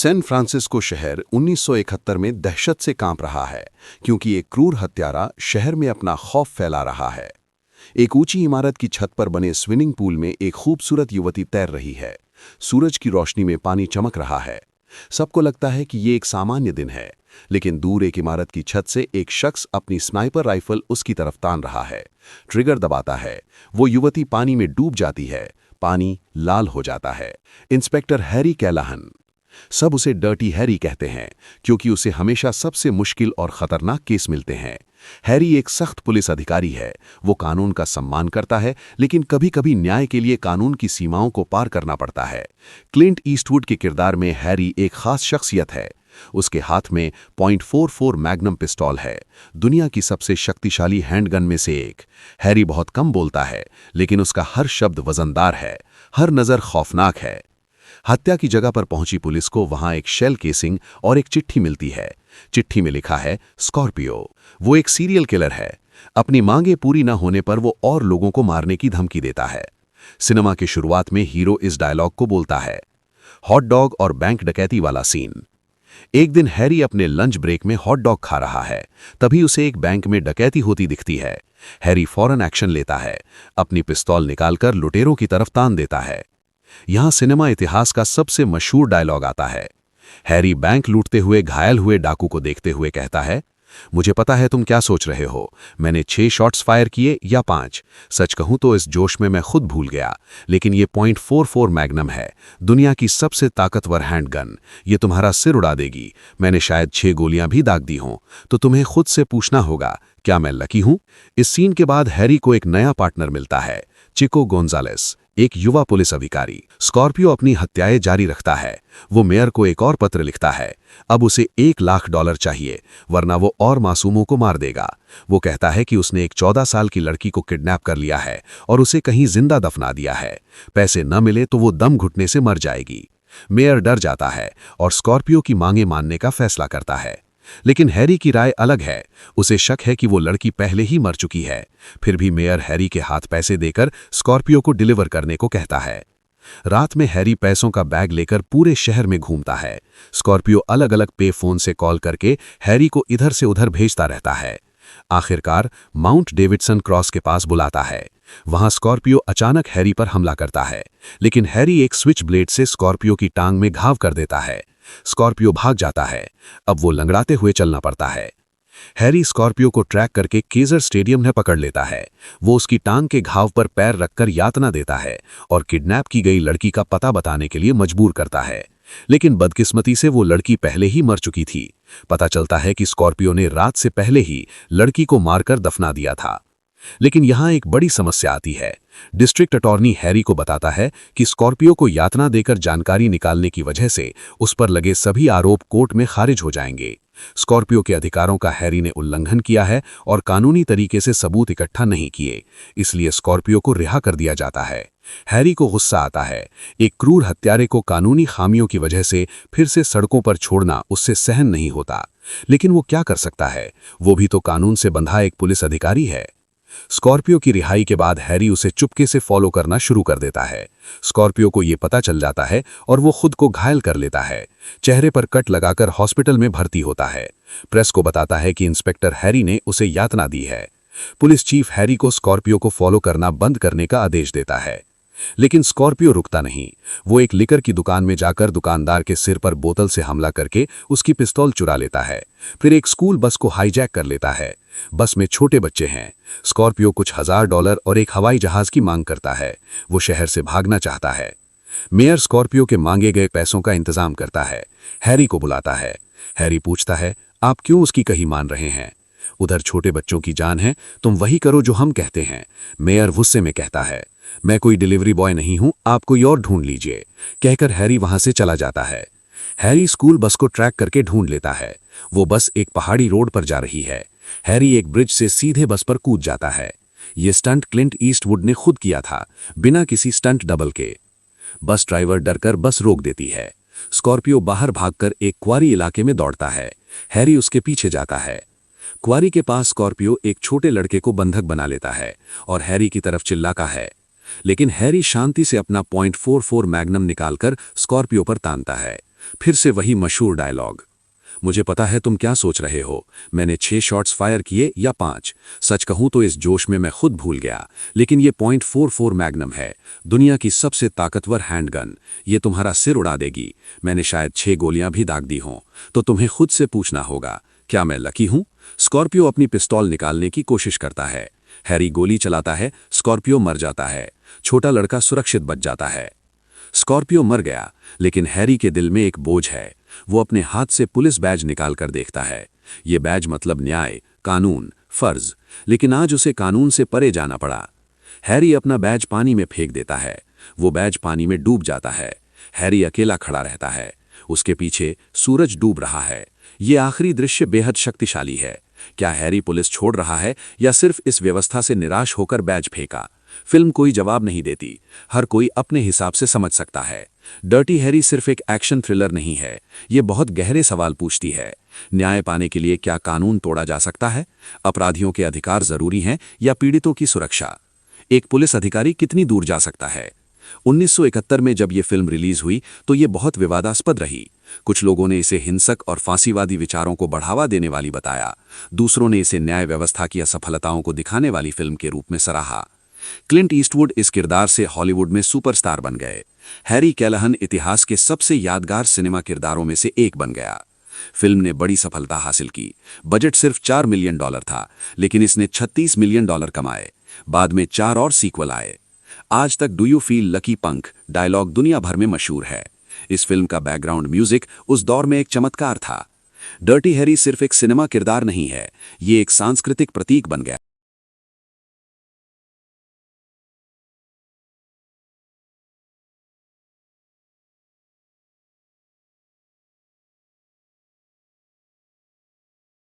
San Francisco शहर 1971 में दहशत से कांप रहा है क्योंकि एक क्रूर हत्यारा शहर में अपना खौफ फैला रहा है। एक ऊंची इमारत की छत पर बने स्विमिंग पूल में एक खूबसूरत युवती तैर रही है। सूरज की रोशनी में पानी चमक रहा है। सबको लगता है कि ये एक सामान्य दिन है, लेकिन दूर एक इमारत की छत से एक शख्स अपनी स्नाइपर राइफल उसकी तरफ तान रहा है। ट्रिगर दबाता है, वो युवती पानी में डूब जाती है। पानी लाल हो जाता है। इंस्पेक्टर हैरी कैलाहन, सब उसे डर्टी हैरी कहते हैं क्योंकि उसे हमेशा सबसे मुश्किल और खतरनाक केस मिलते हैं। हैरी एक सख्त पुलिस अधिकारी है। वो कानून का सम्मान करता है, लेकिन कभी-कभी न्याय के लिए कानून की सीमाओं को पार करना पड़ता है। क्लिंट ईस्टवुड के किरदार में हैरी एक खास शख्सियत है। उसके हाथ में .44 मैग्नम पिस्तौल है, दुनिया की सबसे शक्तिशाली हैंडगन में से एक। हैरी बहुत कम बोलता है, लेकिन उसका हर शब्द वजनदार है, हर नज़र खौफनाक है। हत्या की जगह पर पहुंची पुलिस को वहां एक शेल केसिंग और एक चिट्ठी मिलती है। चिट्ठी में लिखा है स्कॉर्पियो। वो एक सीरियल किलर है। अपनी मांगें पूरी न होने पर वो और लोगों को मारने की धमकी देता है। सिनेमा की शुरुआत में हीरो इस डायलॉग को बोलता है। हॉट डॉग और बैंक डकैती वाला सीन। एक दिन हैरी अपने लंच ब्रेक में हॉट डॉग खा रहा है, तभी उसे एक बैंक में डकैती होती दिखती है। हैरी फौरन एक्शन लेता है, अपनी पिस्तौल निकालकर लुटेरों की तरफ तान देता है। यहां सिनेमा इतिहास का सबसे मशहूर डायलॉग आता है। हैरी बैंक लूटते हुए घायल हुए डाकू को देखते हुए कहता है, मुझे पता है तुम क्या सोच रहे हो, मैंने 6 शॉट्स फायर किए या 5। सच कहूं तो इस जोश में मैं खुद भूल गया, लेकिन ये .44 मैग्नम है, दुनिया की सबसे ताकतवर हैंडगन। ये तुम्हारा सिर उड़ा देगी। मैंने शायद 6 गोलियां भी दाग दी हों, तो तुम्हें खुद से पूछना होगा, क्या मैं लकी हूं? इस सीन के बाद हैरी को एक नया पार्टनर मिलता है, चिको गोंजालेस, एक युवा पुलिस अधिकारी। स्कॉर्पियो अपनी हत्याएं जारी रखता है। वो मेयर को एक और पत्र लिखता है। अब उसे $1,00,000 चाहिए, वरना वो और मासूमों को मार देगा। वो कहता है कि उसने एक 14 साल की लड़की को किडनैप कर लिया है और उसे कहीं जिंदा दफना दिया है। पैसे न मिले तो वो दम घुटने से मर जाएगी। मेयर डर जाता है और स्कॉर्पियो की मांगे मानने का फैसला करता है। लेकिन हैरी की राय अलग है। उसे शक है कि वो लड़की पहले ही मर चुकी है। फिर भी मेयर हैरी के हाथ पैसे देकर स्कॉर्पियो को डिलीवर करने को कहता है। रात में हैरी पैसों का बैग लेकर पूरे शहर में घूमता है। स्कॉर्पियो अलग अलग पे फोन से कॉल करके हैरी को इधर से उधर भेजता रहता है। आखिरकार माउंट डेविडसन क्रॉस के पास बुलाता है। वहां स्कॉर्पियो अचानक हैरी पर हमला करता है, लेकिन हैरी एक स्विच ब्लेड से स्कॉर्पियो की टांग में घाव कर देता है। स्कॉर्पियो भाग जाता है। अब वो लंगड़ाते हुए चलना पड़ता है। हैरी स्कॉर्पियो को ट्रैक करके केजर स्टेडियम में पकड़ लेता है। वो उसकी टांग के घाव पर पैर रखकर यातना देता है और किडनैप की गई लड़की का पता बताने के लिए मजबूर करता है। लेकिन बदकिस्मती से वो लड़की पहले ही मर चुकी थी। पता चलता है कि स्कॉर्पियो ने रात से पहले ही लड़की को मारकर दफना दिया था। लेकिन यहां एक बड़ी समस्या आती है। डिस्ट्रिक्ट अटॉर्नी हैरी को बताता है कि स्कॉर्पियो को यातना देकर जानकारी निकालने की वजह से उस पर लगे सभी आरोप कोर्ट में खारिज हो जाएंगे। स्कॉर्पियो के अधिकारों का हैरी ने उल्लंघन किया है और कानूनी तरीके से सबूत इकट्ठा नहीं किए, इसलिए स्कॉर्पियो को रिहा कर दिया जाता है। हैरी को गुस्सा आता है। एक क्रूर हत्यारे को कानूनी खामियों की वजह से फिर से सड़कों पर छोड़ना उससे सहन नहीं होता। लेकिन वो क्या कर सकता है, वो भी तो कानून से बंधा एक पुलिस अधिकारी है। स्कॉर्पियो की रिहाई के बाद हैरी उसे चुपके से फॉलो करना शुरू कर देता है। स्कॉर्पियो को ये पता चल जाता है और वो खुद को घायल कर लेता है। चेहरे पर कट लगाकर हॉस्पिटल में भर्ती होता है। प्रेस को बताता है कि इंस्पेक्टर हैरी ने उसे यातना दी है। पुलिस चीफ हैरी को स्कॉर्पियो को फॉलो करना बंद करने का आदेश देता है, लेकिन स्कॉर्पियो रुकता नहीं। वो एक लिकर की दुकान में जाकर दुकानदार के सिर पर बोतल से हमला करके उसकी पिस्तौल चुरा लेता है। फिर एक स्कूल बस को हाईजैक कर लेता है। बस में छोटे बच्चे हैं। स्कॉर्पियो कुछ $1000 और एक हवाई जहाज की मांग करता है। वो शहर से भागना चाहता है। मेयर स्कॉर्पियो के मांगे गए पैसों का इंतजाम करता है। हैरी को बुलाता है। हैरी पूछता है, आप क्यों उसकी कही मान रहे हैं? उधर छोटे बच्चों की जान है, तुम वही करो जो हम कहते हैं। मेयर गुस्से में कहता है, मैं कोई डिलीवरी बॉय नहीं हूं, आप कोई और ढूंढ लीजिए। कहकर हैरी वहां से चला जाता है। हैरी स्कूल बस को ट्रैक करके ढूंढ लेता है। वो बस एक पहाड़ी रोड पर जा रही है। हैरी एक ब्रिज से सीधे बस पर कूद जाता है। ये स्टंट क्लिंट ईस्टवुड ने खुद किया था, बिना किसी स्टंट डबल के। बस ड्राइवर डरकर बस रोक देती है। स्कॉर्पियो बाहर भागकर एक क्वारी इलाके में दौड़ता है। हैरी उसके पीछे जाता है। क्वारी के पास स्कॉर्पियो एक छोटे लड़के को बंधक बना लेता है और हैरी की तरफ चिल्लाता है। लेकिन हैरी शांति से अपना .44 मैग्नम निकालकर स्कॉर्पियो पर तानता है। फिर से वही मशहूर डायलॉग, मुझे पता है तुम क्या सोच रहे हो, मैंने 6 शॉट्स फायर किए या 5। सच कहूं तो इस जोश में मैं खुद भूल गया, लेकिन ये .44 मैग्नम है, दुनिया की सबसे ताकतवर हैंडगन। ये तुम्हारा सिर उड़ा देगी। मैंने शायद 6 गोलियां भी दाग दी हों। तो तुम्हें खुद से पूछना होगा, क्या मैं लकी हूं? स्कॉर्पियो अपनी पिस्तौल निकालने की कोशिश करता है। हैरी गोली चलाता है, स्कॉर्पियो मर जाता है। छोटा लड़का सुरक्षित बच जाता है। स्कॉर्पियो मर गया, लेकिन हैरी के दिल में एक बोझ है। वो अपने हाथ से पुलिस बैज निकालकर देखता है। ये बैज मतलब न्याय, कानून, फर्ज। लेकिन आज उसे कानून से परे जाना पड़ा। हैरी अपना बैज पानी में फेंक देता है। वो बैज पानी में डूब जाता है। हैरी अकेला खड़ा रहता है। उसके पीछे सूरज डूब रहा है। ये आखिरी दृश्य बेहद शक्तिशाली है। क्या हैरी पुलिस छोड़ रहा है या सिर्फ इस व्यवस्था से निराश होकर बैज फेंका? फिल्म कोई जवाब नहीं देती। हर कोई अपने हिसाब से समझ सकता है। डर्टी हैरी सिर्फ एक एक्शन थ्रिलर नहीं है, ये बहुत गहरे सवाल पूछती है। न्याय पाने के लिए क्या कानून तोड़ा जा सकता है? अपराधियों के अधिकार जरूरी हैं या पीड़ितों की सुरक्षा? एक पुलिस अधिकारी कितनी दूर जा सकता है? 1971 में जब ये फिल्म रिलीज हुई तो ये बहुत विवादास्पद रही। कुछ लोगों ने इसे हिंसक और फांसीवादी विचारों को बढ़ावा देने वाली बताया। दूसरों ने इसे न्याय व्यवस्था की असफलताओं को दिखाने वाली फिल्म के रूप में सराहा। क्लिंट ईस्टवुड इस किरदार से हॉलीवुड में सुपरस्टार बन गए। हैरी कैलाहन इतिहास के सबसे यादगार सिनेमा किरदारों में से एक बन गया। फिल्म ने बड़ी सफलता हासिल की। बजट सिर्फ $4 मिलियन था, लेकिन इसने $36 मिलियन कमाए। बाद में 4 और सीक्वल आए। आज तक डू यू फील लकी पंख डायलॉग दुनिया भर में मशहूर है। इस फिल्म का बैकग्राउंड म्यूजिक उस दौर में एक चमत्कार था। डर्टी हैरी सिर्फ एक सिनेमा किरदार नहीं है, ये एक सांस्कृतिक प्रतीक बन गया।